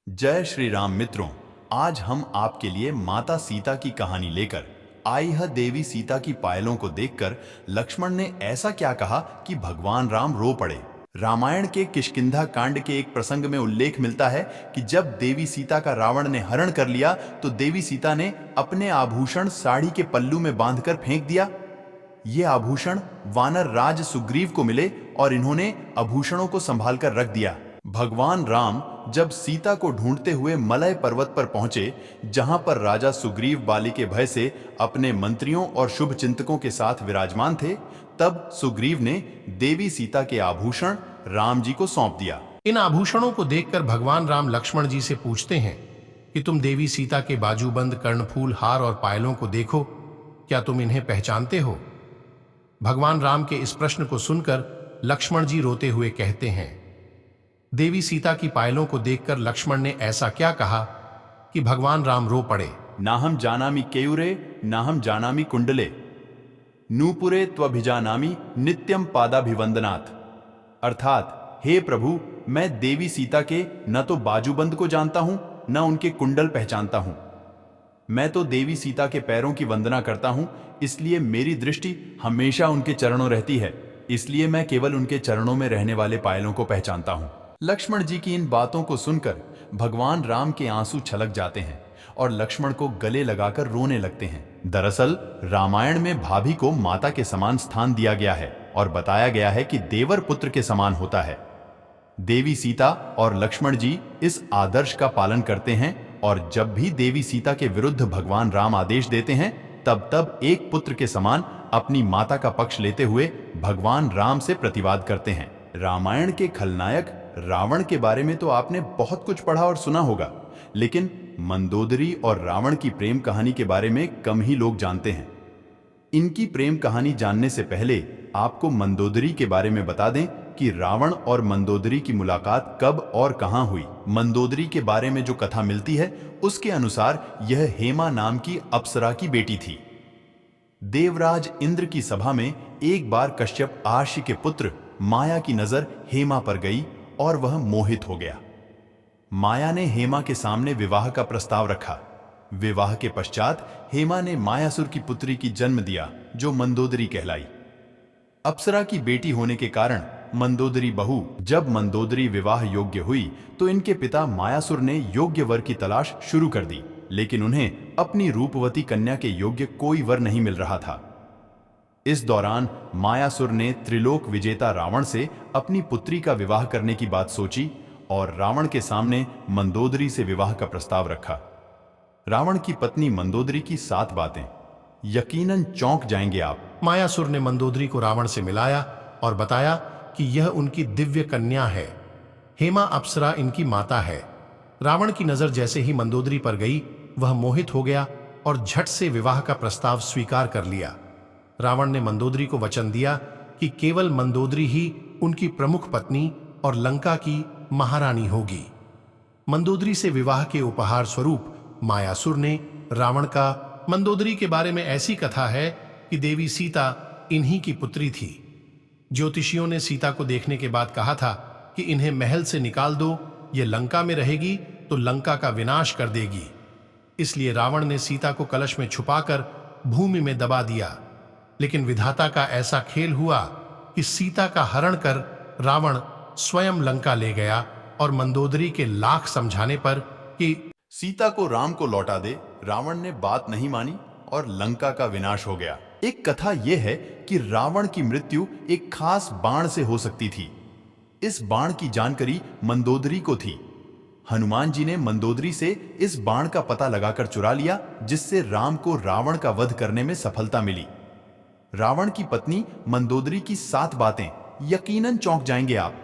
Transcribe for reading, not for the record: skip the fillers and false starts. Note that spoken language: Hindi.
जय श्री राम मित्रों। आज हम आपके लिए माता सीता की कहानी लेकर आई है। देवी सीता की पायलों को देखकर लक्ष्मण ने ऐसा क्या कहा कि भगवान राम रो पड़े। रामायण के किष्किंधा कांड के एक प्रसंग में उल्लेख मिलता है कि जब देवी सीता का रावण ने हरण कर लिया तो देवी सीता ने अपने आभूषण साड़ी के पल्लू में बांधकर फेंक दिया। ये आभूषण वानर राज सुग्रीव को मिले और इन्होंने आभूषणों को संभाल कर रख दिया। भगवान राम जब सीता को ढूंढते हुए मलय पर्वत पर पहुंचे, जहां पर राजा सुग्रीव बाली के भय से अपने मंत्रियों और शुभ चिंतकों के साथ विराजमान थे, तब सुग्रीव ने देवी सीता के आभूषण राम जी को सौंप दिया। इन आभूषणों को देखकर भगवान राम लक्ष्मण जी से पूछते हैं कि तुम देवी सीता के बाजूबंद, कर्णफूल, हार और पायलों को देखो, क्या तुम इन्हें पहचानते हो? भगवान राम के इस प्रश्न को सुनकर लक्ष्मण जी रोते हुए कहते हैं। देवी सीता की पायलों को देखकर लक्ष्मण ने ऐसा क्या कहा कि भगवान राम रो पड़े। नाहम जानामि केयूरे नाहम जानामि कुंडले नूपुरे त्वभिजानामि नित्यम पादाभिवंदनात्। अर्थात, हे प्रभु, मैं देवी सीता के न तो बाजूबंद को जानता हूं न उनके कुंडल पहचानता हूं। मैं तो देवी सीता के पैरों की वंदना करता हूं, इसलिए मेरी दृष्टि हमेशा उनके चरणों रहती है। इसलिए मैं केवल उनके चरणों में रहने वाले पायलों को पहचानता हूं। लक्ष्मण जी की इन बातों को सुनकर भगवान राम के आंसू छलक जाते हैं और लक्ष्मण को गले लगाकर रोने लगते हैं। दरअसल रामायण में भाभी को माता के समान स्थान दिया गया है और बताया गया है कि देवर पुत्र के समान होता है। देवी सीता और लक्ष्मण जी इस आदर्श का पालन करते हैं और जब भी देवी सीता के विरुद्ध भगवान राम आदेश देते हैं, तब तब एक पुत्र के समान अपनी माता का पक्ष लेते हुए भगवान राम से प्रतिवाद करते हैं। रामायण के खलनायक रावण के बारे में तो आपने बहुत कुछ पढ़ा और सुना होगा, लेकिन मंदोदरी और रावण की प्रेम कहानी के बारे में कम ही लोग जानते हैं। इनकी प्रेम कहानी जानने से पहले आपको मंदोदरी के बारे में बता दें कि रावण और मंदोदरी की मुलाकात कब और कहां हुई। मंदोदरी के बारे में जो कथा मिलती है, उसके अनुसार यह हेमा नाम की अप्सरा की बेटी थी। देवराज इंद्र की सभा में एक बार कश्यप आर्षि के पुत्र माया की नजर हेमा पर गई और वह मोहित हो गया। माया ने हेमा के सामने विवाह का प्रस्ताव रखा। विवाह के पश्चात हेमा ने मायासुर की पुत्री की जन्म दिया, जो मंदोदरी कहलाई। अप्सरा की बेटी होने के कारण मंदोदरी बहू। जब मंदोदरी विवाह योग्य हुई तो इनके पिता मायासुर ने योग्य वर की तलाश शुरू कर दी, लेकिन उन्हें अपनी रूपवती कन्या के योग्य कोई वर नहीं मिल रहा था। इस दौरान मायासुर ने त्रिलोक विजेता रावण से अपनी पुत्री का विवाह करने की बात सोची और रावण के सामने मंदोदरी से विवाह का प्रस्ताव रखा। रावण की पत्नी मंदोदरी की 7 बातें, यकीनन चौंक जाएंगे आप। मायासुर ने मंदोदरी को रावण से मिलाया और बताया कि यह उनकी दिव्य कन्या है। हेमा अप्सरा इनकी माता है। रावण की नजर जैसे ही मंदोदरी पर गई, वह मोहित हो गया और झट से विवाह का प्रस्ताव स्वीकार कर लिया। रावण ने मंदोदरी को वचन दिया कि केवल मंदोदरी ही उनकी प्रमुख पत्नी और लंका की महारानी होगी। मंदोदरी से विवाह के उपहार स्वरूप मायासुर ने रावण का। मंदोदरी के बारे में ऐसी कथा है कि देवी सीता इन्हीं की पुत्री थी। ज्योतिषियों ने सीता को देखने के बाद कहा था कि इन्हें महल से निकाल दो, ये लंका में रहेगी तो लंका का विनाश कर देगी। इसलिए रावण ने सीता को कलश में छुपाकर भूमि में दबा दिया। लेकिन विधाता का ऐसा खेल हुआ कि सीता का हरण कर रावण स्वयं लंका ले गया और मंदोदरी के लाख समझाने पर कि सीता को राम को लौटा दे, रावण ने बात नहीं मानी और लंका का विनाश हो गया। एक कथा यह है कि रावण की मृत्यु एक खास बाण से हो सकती थी। इस बाण की जानकारी मंदोदरी को थी। हनुमान जी ने मंदोदरी से इस बाण का पता लगाकर चुरा लिया, जिससे राम को रावण का वध करने में सफलता मिली। रावण की पत्नी मंदोदरी की 7 बातें, यकीनन चौंक जाएंगे आप।